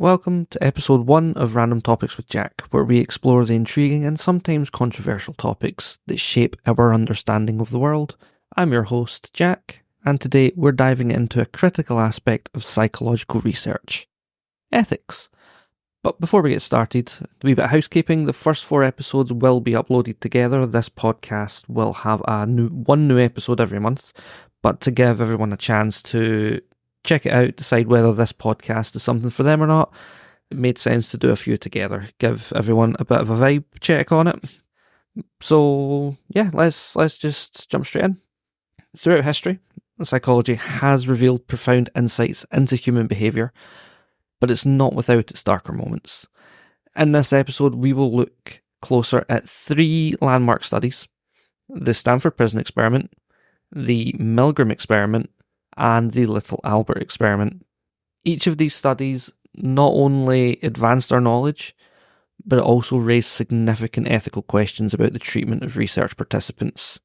Welcome to episode 1 of Random Topics with Jack, where we explore the intriguing and sometimes controversial topics that shape our understanding of the world. I'm your host, Jack, and today we're diving into a critical aspect of psychological research: ethics. But before we get started, a wee bit of housekeeping. The first 4 episodes will be uploaded together. This podcast will have one new episode every month, but to give everyone a chance to check it out, decide whether this podcast is something for them or not, it made sense to do a few together, give everyone a bit of a vibe check on it. So yeah, let's just jump straight in. Throughout history, psychology has revealed profound insights into human behaviour, but it's not without its darker moments. In this episode, we will look closer at 3 landmark studies: the Stanford Prison Experiment, the Milgram Experiment, and the Little Albert Experiment. Each of these studies not only advanced our knowledge, but it also raised significant ethical questions about the treatment of research participants.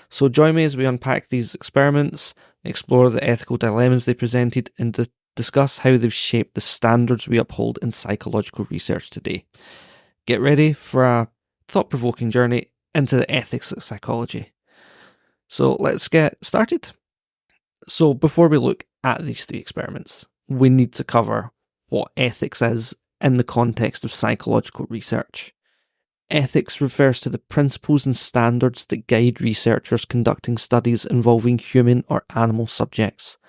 So join me as we unpack these experiments, explore the ethical dilemmas they presented, and discuss how they've shaped the standards we uphold in psychological research today. Get ready for a thought-provoking journey into the ethics of psychology. So let's get started. So before we look at these 3 experiments, we need to cover what ethics is in the context of psychological research. Ethics refers to the principles and standards that guide researchers conducting studies involving human or animal subjects.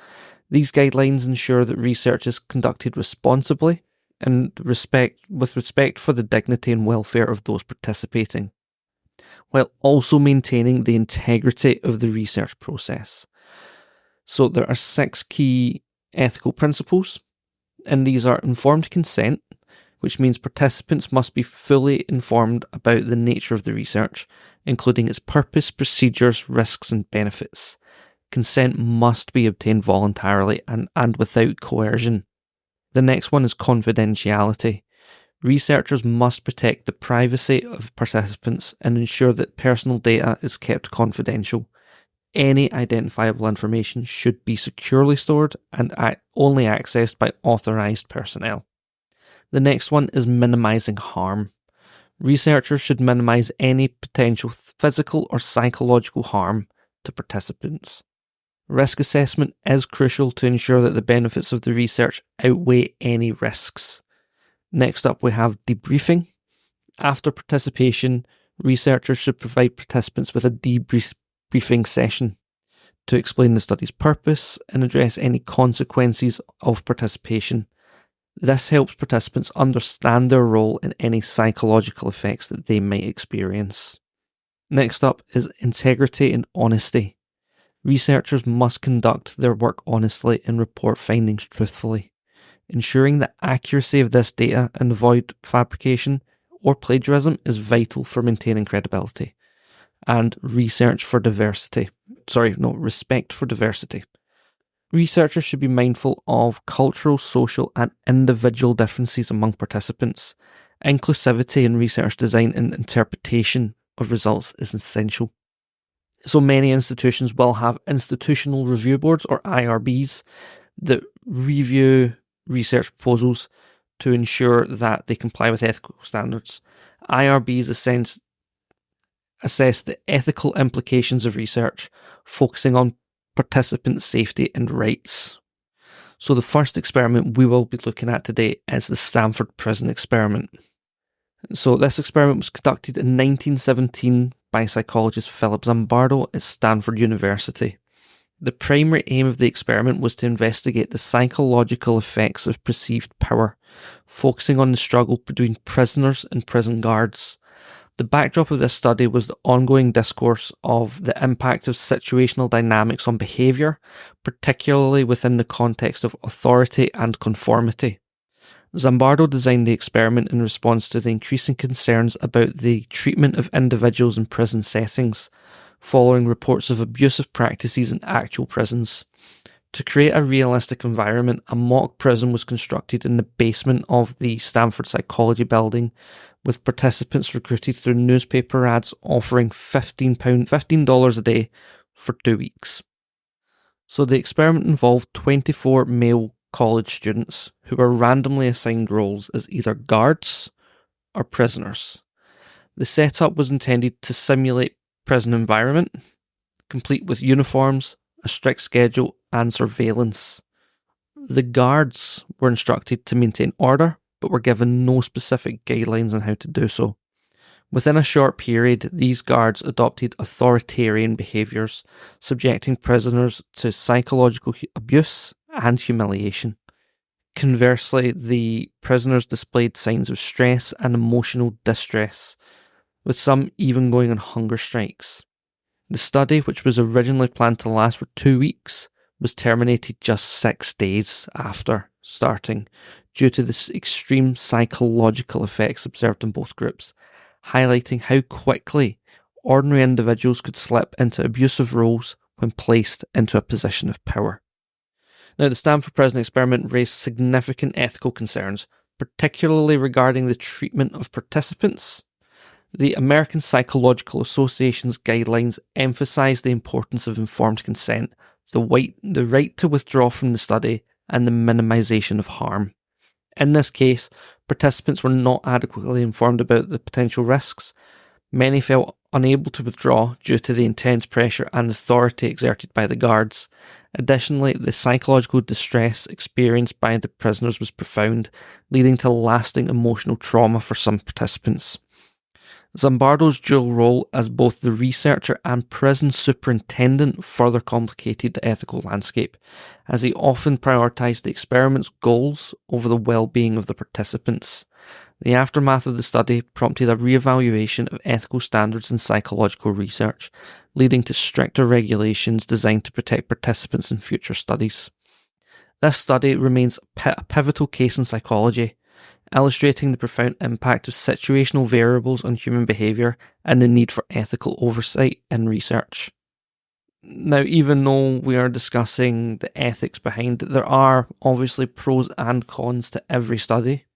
These guidelines ensure that research is conducted responsibly and with respect for the dignity and welfare of those participating, while also maintaining the integrity of the research process. So there are 6 key ethical principles, and these are informed consent, which means participants must be fully informed about the nature of the research, including its purpose, procedures, risks, and benefits. Consent must be obtained voluntarily and without coercion. The next one is confidentiality. Researchers must protect the privacy of participants and ensure that personal data is kept confidential. Any identifiable information should be securely stored and only accessed by authorised personnel. The next one is minimising harm. Researchers should minimise any potential physical or psychological harm to participants. Risk assessment is crucial to ensure that the benefits of the research outweigh any risks. Next up, we have debriefing. After participation, researchers should provide participants with a debriefing session to explain the study's purpose and address any consequences of participation. This helps participants understand their role in any psychological effects that they may experience. Next up is integrity and honesty. Researchers must conduct their work honestly and report findings truthfully. Ensuring the accuracy of this data and avoid fabrication or plagiarism is vital for maintaining credibility. And respect for diversity. Researchers should be mindful of cultural, social, and individual differences among participants. Inclusivity in research design and interpretation of results is essential. So many institutions will have institutional review boards, or IRBs, that review research proposals to ensure that they comply with ethical standards. IRBs assess the ethical implications of research, focusing on participant safety and rights. So the first experiment we will be looking at today is the Stanford Prison Experiment. So this experiment was conducted in 1917 by psychologist Philip Zimbardo at Stanford University. The primary aim of the experiment was to investigate the psychological effects of perceived power, focusing on the struggle between prisoners and prison guards. The backdrop of this study was the ongoing discourse of the impact of situational dynamics on behaviour, particularly within the context of authority and conformity. Zimbardo designed the experiment in response to the increasing concerns about the treatment of individuals in prison settings, following reports of abusive practices in actual prisons. To create a realistic environment, a mock prison was constructed in the basement of the Stanford Psychology Building, with participants recruited through newspaper ads offering $15 a day for 2 weeks. So the experiment involved 24 male college students who were randomly assigned roles as either guards or prisoners. The setup was intended to simulate prison environment, complete with uniforms, a strict schedule, and surveillance. The guards were instructed to maintain order, but were given no specific guidelines on how to do so. Within a short period, these guards adopted authoritarian behaviours, subjecting prisoners to psychological abuse and humiliation. Conversely, the prisoners displayed signs of stress and emotional distress, with some even going on hunger strikes. The study, which was originally planned to last for 2 weeks, was terminated just 6 days after starting due to the extreme psychological effects observed in both groups, highlighting how quickly ordinary individuals could slip into abusive roles when placed into a position of power. Now, the Stanford Prison Experiment raised significant ethical concerns, particularly regarding the treatment of participants. The American Psychological Association's guidelines emphasise the importance of informed consent, the right to withdraw from the study, and the minimisation of harm. In this case, participants were not adequately informed about the potential risks. Many felt unable to withdraw due to the intense pressure and authority exerted by the guards. Additionally, the psychological distress experienced by the prisoners was profound, leading to lasting emotional trauma for some participants. Zimbardo's dual role as both the researcher and prison superintendent further complicated the ethical landscape, as he often prioritised the experiment's goals over the well-being of the participants. The aftermath of the study prompted a re-evaluation of ethical standards in psychological research, leading to stricter regulations designed to protect participants in future studies. This study remains a pivotal case in psychology, illustrating the profound impact of situational variables on human behaviour and the need for ethical oversight in research. Now, even though we are discussing the ethics behind it, there are obviously pros and cons to every study.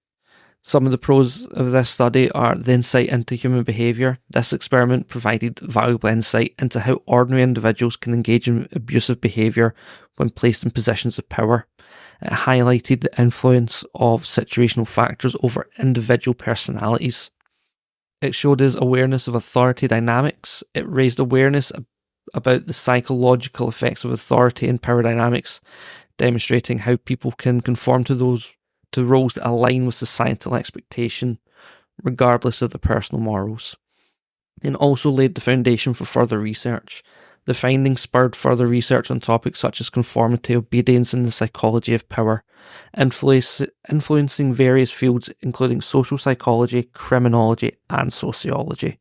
Some of the pros of this study are the insight into human behaviour. This experiment provided valuable insight into how ordinary individuals can engage in abusive behaviour when placed in positions of power. It highlighted the influence of situational factors over individual personalities. It showed us awareness of authority dynamics. It raised awareness about the psychological effects of authority and power dynamics, demonstrating how people can conform to roles that align with societal expectation, regardless of their personal morals. It also laid the foundation for further research. The findings spurred further research on topics such as conformity, obedience, and the psychology of power, influencing various fields including social psychology, criminology, and sociology.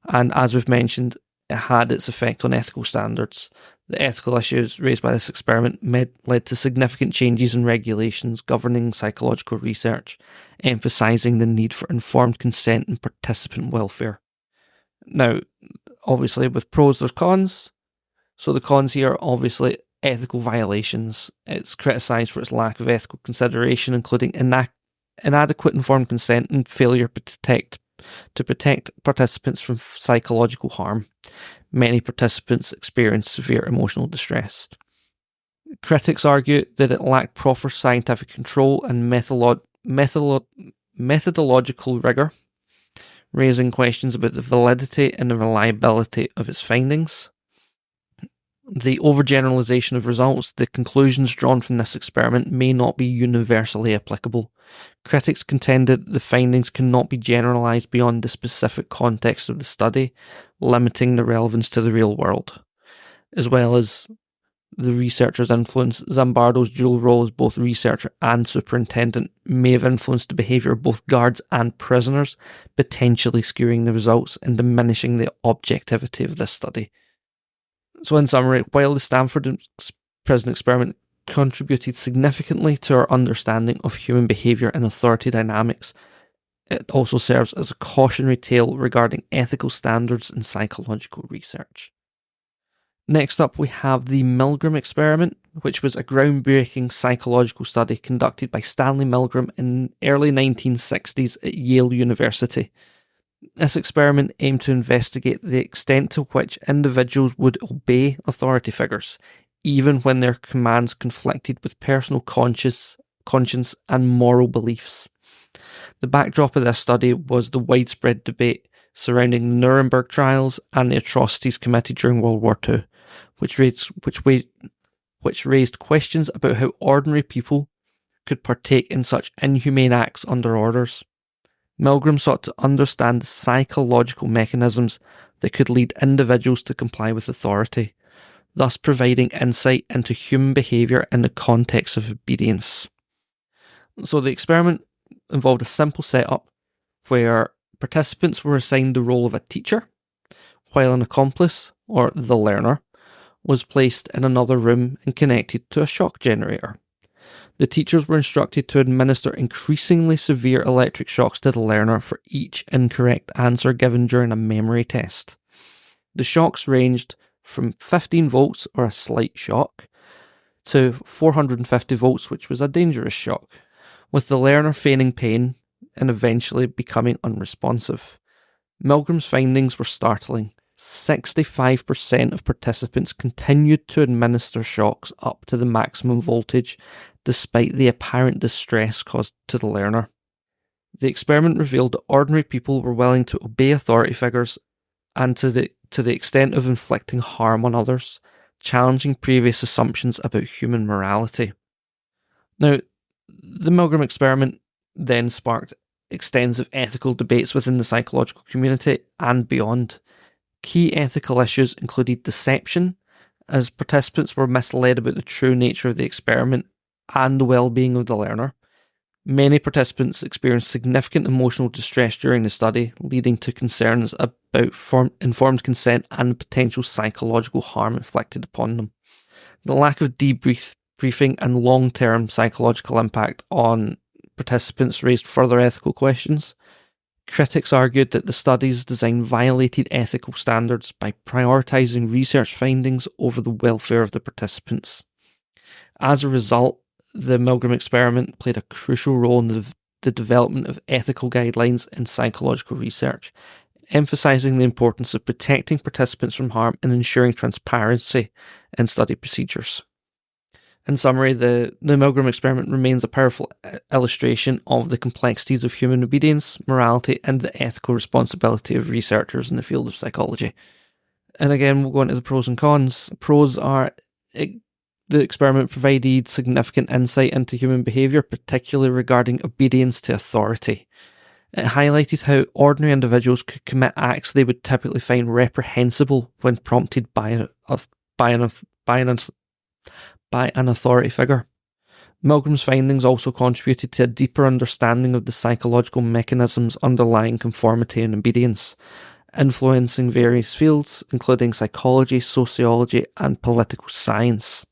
And as we've mentioned, it had its effect on ethical standards. The ethical issues raised by this experiment led to significant changes in regulations governing psychological research, emphasising the need for informed consent and participant welfare. Now, obviously with pros there's cons. So the cons here are obviously ethical violations. It's criticised for its lack of ethical consideration, including inadequate informed consent and failure to protect participants from psychological harm. Many participants experience severe emotional distress. Critics argue that it lacked proper scientific control and methodological rigour, raising questions about the validity and the reliability of its findings. The overgeneralization of results, the conclusions drawn from this experiment may not be universally applicable. Critics contended the findings cannot be generalized beyond the specific context of the study, limiting the relevance to the real world. As well as the researcher's influence, Zimbardo's dual role as both researcher and superintendent may have influenced the behaviour of both guards and prisoners, potentially skewing the results and diminishing the objectivity of this study. So in summary, while the Stanford Prison Experiment contributed significantly to our understanding of human behaviour and authority dynamics, it also serves as a cautionary tale regarding ethical standards in psychological research. Next up, we have the Milgram Experiment, which was a groundbreaking psychological study conducted by Stanley Milgram in the early 1960s at Yale University. This experiment aimed to investigate the extent to which individuals would obey authority figures, even when their commands conflicted with personal conscience and moral beliefs. The backdrop of this study was the widespread debate surrounding the Nuremberg trials and the atrocities committed during World War II, which raised questions about how ordinary people could partake in such inhumane acts under orders. Milgram sought to understand the psychological mechanisms that could lead individuals to comply with authority, thus providing insight into human behaviour in the context of obedience. So the experiment involved a simple setup where participants were assigned the role of a teacher, while an accomplice, or the learner, was placed in another room and connected to a shock generator. The teachers were instructed to administer increasingly severe electric shocks to the learner for each incorrect answer given during a memory test. The shocks ranged from 15 volts, or a slight shock, to 450 volts, which was a dangerous shock, with the learner feigning pain and eventually becoming unresponsive. Milgram's findings were startling. 65% of participants continued to administer shocks up to the maximum voltage, despite the apparent distress caused to the learner. The experiment revealed that ordinary people were willing to obey authority figures, and to the extent of inflicting harm on others, challenging previous assumptions about human morality. Now, the Milgram experiment then sparked extensive ethical debates within the psychological community and beyond. Key ethical issues included deception, as participants were misled about the true nature of the experiment and the well-being of the learner. Many participants experienced significant emotional distress during the study, leading to concerns about informed consent and potential psychological harm inflicted upon them. The lack of debriefing and long-term psychological impact on participants raised further ethical questions. Critics argued that the study's design violated ethical standards by prioritising research findings over the welfare of the participants. As a result, the Milgram experiment played a crucial role in the development of ethical guidelines in psychological research, emphasising the importance of protecting participants from harm and ensuring transparency in study procedures. In summary, the Milgram experiment remains a powerful illustration of the complexities of human obedience, morality, and the ethical responsibility of researchers in the field of psychology. And again, we'll go into the pros and cons. Pros are the experiment provided significant insight into human behaviour, particularly regarding obedience to authority. It highlighted how ordinary individuals could commit acts they would typically find reprehensible when prompted by an authority figure. Milgram's findings also contributed to a deeper understanding of the psychological mechanisms underlying conformity and obedience, influencing various fields, including psychology, sociology, and political science.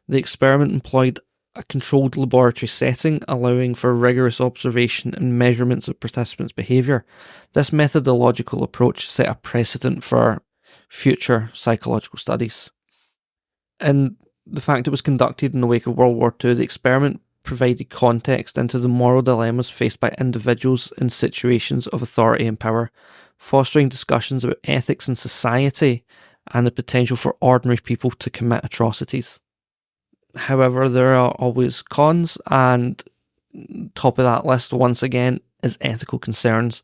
The experiment employed a controlled laboratory setting, allowing for rigorous observation and measurements of participants' behaviour. This methodological approach set a precedent for future psychological studies. And the fact it was conducted in the wake of World War II, the experiment provided context into the moral dilemmas faced by individuals in situations of authority and power, fostering discussions about ethics in society and the potential for ordinary people to commit atrocities. However, there are always cons, and top of that list once again is ethical concerns.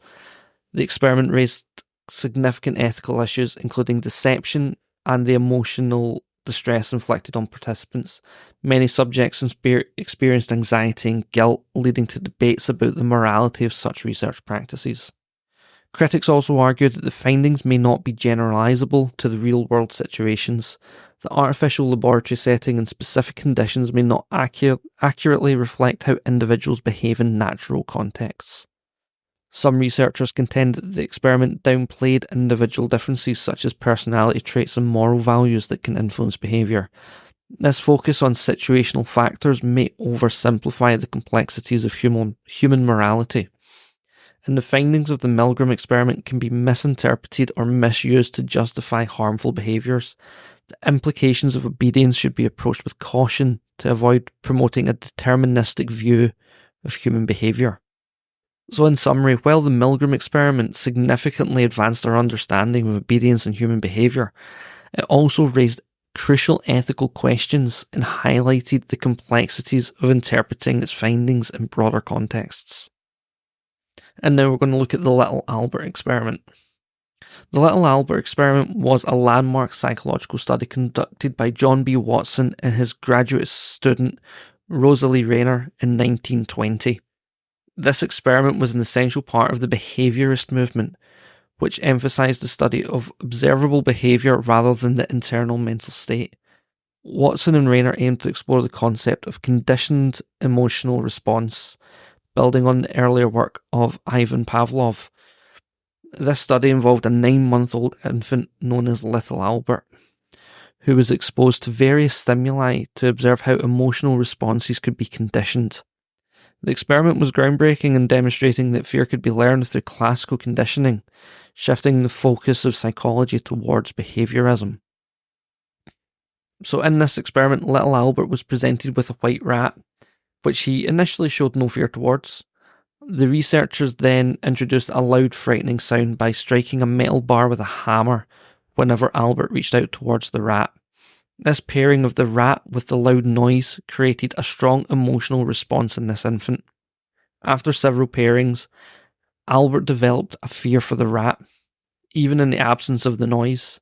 The experiment raised significant ethical issues, including deception and the emotional distress inflicted on participants. Many subjects experienced anxiety and guilt, leading to debates about the morality of such research practices. Critics also argued that the findings may not be generalisable to the real-world situations. The artificial laboratory setting and specific conditions may not accurately reflect how individuals behave in natural contexts. Some researchers contend that the experiment downplayed individual differences such as personality traits and moral values that can influence behaviour. This focus on situational factors may oversimplify the complexities of human morality, and the findings of the Milgram experiment can be misinterpreted or misused to justify harmful behaviours. The implications of obedience should be approached with caution to avoid promoting a deterministic view of human behaviour. So in summary, while the Milgram experiment significantly advanced our understanding of obedience and human behaviour, it also raised crucial ethical questions and highlighted the complexities of interpreting its findings in broader contexts. And now we're going to look at the Little Albert Experiment. The Little Albert Experiment was a landmark psychological study conducted by John B. Watson and his graduate student Rosalie Rayner in 1920. This experiment was an essential part of the behaviourist movement, which emphasised the study of observable behaviour rather than the internal mental state. Watson and Rayner aimed to explore the concept of conditioned emotional response, building on the earlier work of Ivan Pavlov. This study involved a 9-month-old infant known as Little Albert, who was exposed to various stimuli to observe how emotional responses could be conditioned. The experiment was groundbreaking in demonstrating that fear could be learned through classical conditioning, shifting the focus of psychology towards behaviourism. So in this experiment, Little Albert was presented with a white rat, which he initially showed no fear towards. The researchers then introduced a loud, frightening sound by striking a metal bar with a hammer whenever Albert reached out towards the rat. This pairing of the rat with the loud noise created a strong emotional response in this infant. After several pairings, Albert developed a fear for the rat, even in the absence of the noise.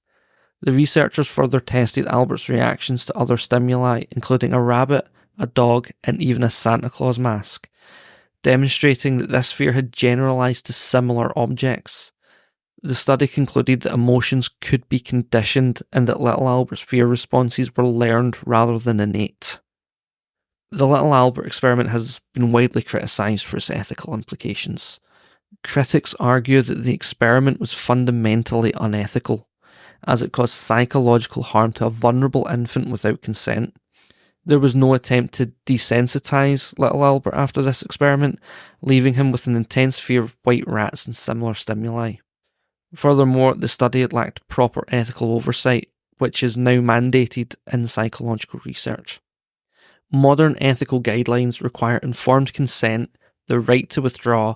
The researchers further tested Albert's reactions to other stimuli, including a rabbit, a dog, and even a Santa Claus mask, demonstrating that this fear had generalised to similar objects. The study concluded that emotions could be conditioned and that Little Albert's fear responses were learned rather than innate. The Little Albert experiment has been widely criticised for its ethical implications. Critics argue that the experiment was fundamentally unethical, as it caused psychological harm to a vulnerable infant without consent. There was no attempt to desensitise Little Albert after this experiment, leaving him with an intense fear of white rats and similar stimuli. Furthermore, the study had lacked proper ethical oversight, which is now mandated in psychological research. Modern ethical guidelines require informed consent, the right to withdraw,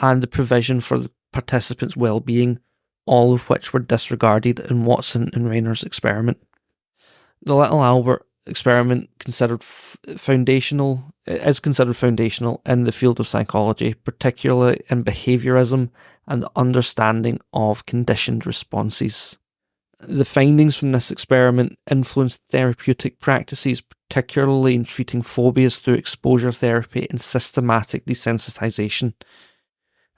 and the provision for the participants' well-being, all of which were disregarded in Watson and Rayner's experiment. The Little Albert experiment is considered foundational in the field of psychology, particularly in behaviourism and the understanding of conditioned responses. The findings from this experiment influenced therapeutic practices, particularly in treating phobias through exposure therapy and systematic desensitisation.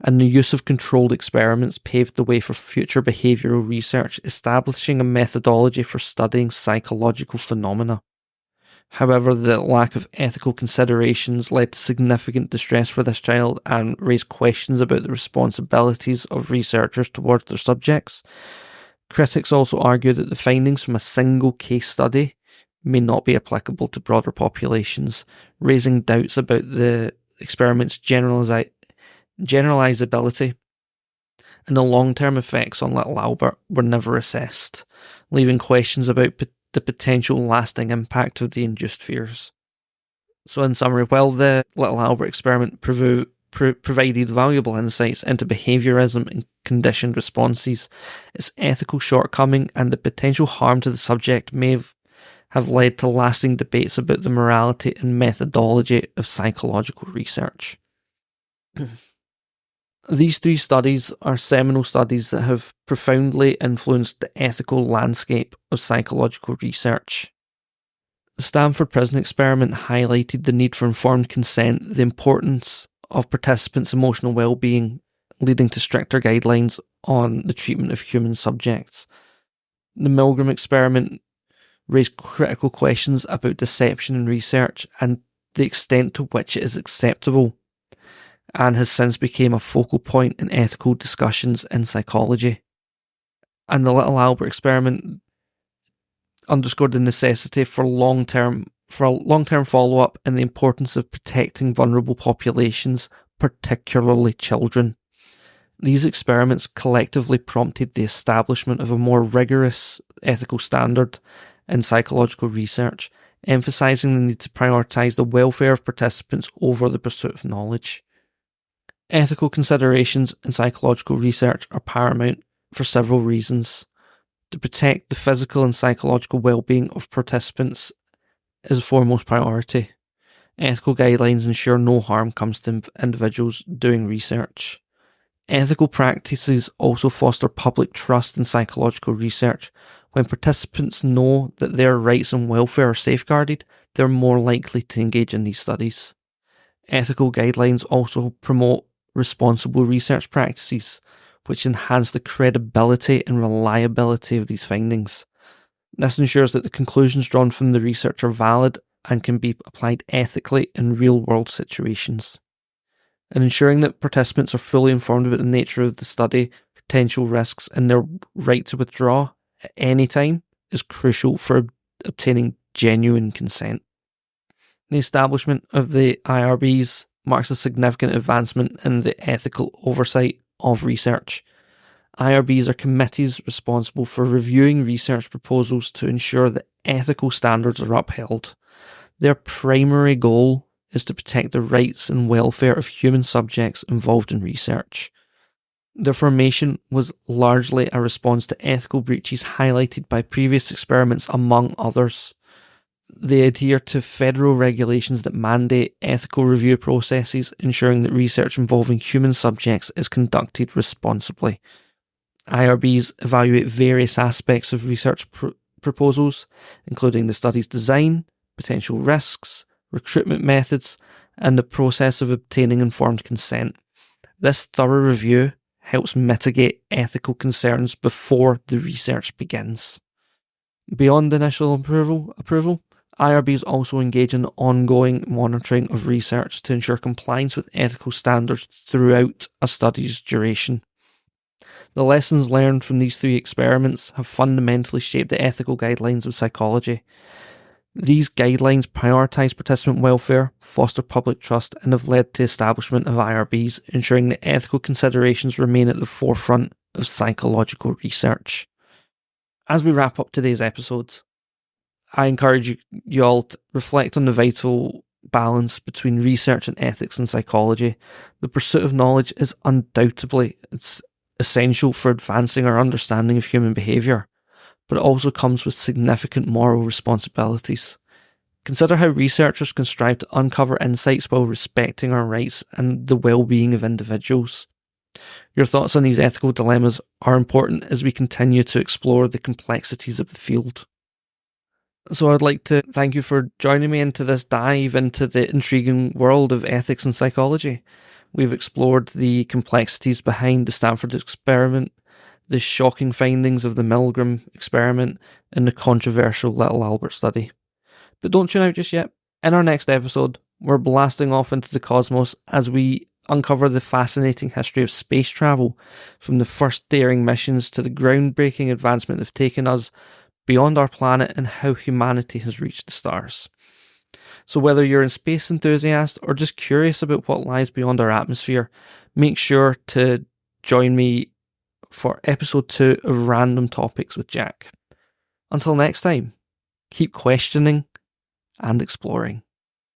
And the use of controlled experiments paved the way for future behavioural research, establishing a methodology for studying psychological phenomena. However, the lack of ethical considerations led to significant distress for this child and raised questions about the responsibilities of researchers towards their subjects. Critics also argue that the findings from a single case study may not be applicable to broader populations, raising doubts about the experiment's generalisability, and the long-term effects on Little Albert were never assessed, leaving questions about the potential lasting impact of the induced fears. So in summary, while the Little Albert experiment provided valuable insights into behaviourism and conditioned responses, its ethical shortcoming and the potential harm to the subject may have led to lasting debates about the morality and methodology of psychological research. These three studies are seminal studies that have profoundly influenced the ethical landscape of psychological research. The Stanford Prison Experiment highlighted the need for informed consent, the importance of participants' emotional well-being, leading to stricter guidelines on the treatment of human subjects. The Milgram Experiment raised critical questions about deception in research and the extent to which it is acceptable, and has since become a focal point in ethical discussions in psychology. And the Little Albert Experiment underscored the necessity for long-term follow-up and the importance of protecting vulnerable populations, particularly children. These experiments collectively prompted the establishment of a more rigorous ethical standard in psychological research, emphasising the need to prioritise the welfare of participants over the pursuit of knowledge. Ethical considerations in psychological research are paramount for several reasons. To protect the physical and psychological well-being of participants is foremost priority. Ethical guidelines ensure no harm comes to individuals doing research. Ethical practices also foster public trust in psychological research. When participants know that their rights and welfare are safeguarded, they're more likely to engage in these studies. Ethical guidelines also promote responsible research practices, which enhance the credibility and reliability of these findings. This ensures that the conclusions drawn from the research are valid and can be applied ethically in real-world situations. And ensuring that participants are fully informed about the nature of the study, potential risks, and their right to withdraw at any time is crucial for obtaining genuine consent. The establishment of the IRBs marks a significant advancement in the ethical oversight of research. IRBs are committees responsible for reviewing research proposals to ensure that ethical standards are upheld. Their primary goal is to protect the rights and welfare of human subjects involved in research. Their formation was largely a response to ethical breaches highlighted by previous experiments, among others. They adhere to federal regulations that mandate ethical review processes, ensuring that research involving human subjects is conducted responsibly. IRBs evaluate various aspects of research proposals, including the study's design, potential risks, recruitment methods, and the process of obtaining informed consent. This thorough review helps mitigate ethical concerns before the research begins. Beyond initial approval, IRBs also engage in ongoing monitoring of research to ensure compliance with ethical standards throughout a study's duration. The lessons learned from these 3 experiments have fundamentally shaped the ethical guidelines of psychology. These guidelines prioritise participant welfare, foster public trust, and have led to establishment of IRBs, ensuring that ethical considerations remain at the forefront of psychological research. As we wrap up today's episode, I encourage you all to reflect on the vital balance between research and ethics in psychology. The pursuit of knowledge is undoubtedly essential for advancing our understanding of human behaviour, but it also comes with significant moral responsibilities. Consider how researchers can strive to uncover insights while respecting our rights and the well-being of individuals. Your thoughts on these ethical dilemmas are important as we continue to explore the complexities of the field. So I'd like to thank you for joining me into this dive into the intriguing world of ethics and psychology. We've explored the complexities behind the Stanford Experiment, the shocking findings of the Milgram Experiment, and the controversial Little Albert study. But don't tune out just yet. In our next episode, we're blasting off into the cosmos as we uncover the fascinating history of space travel, from the first daring missions to the groundbreaking advancement that have taken us beyond our planet and how humanity has reached the stars. So whether you're a space enthusiast or just curious about what lies beyond our atmosphere, make sure to join me for episode 2 of Random Topics with Jack. Until next time, keep questioning and exploring.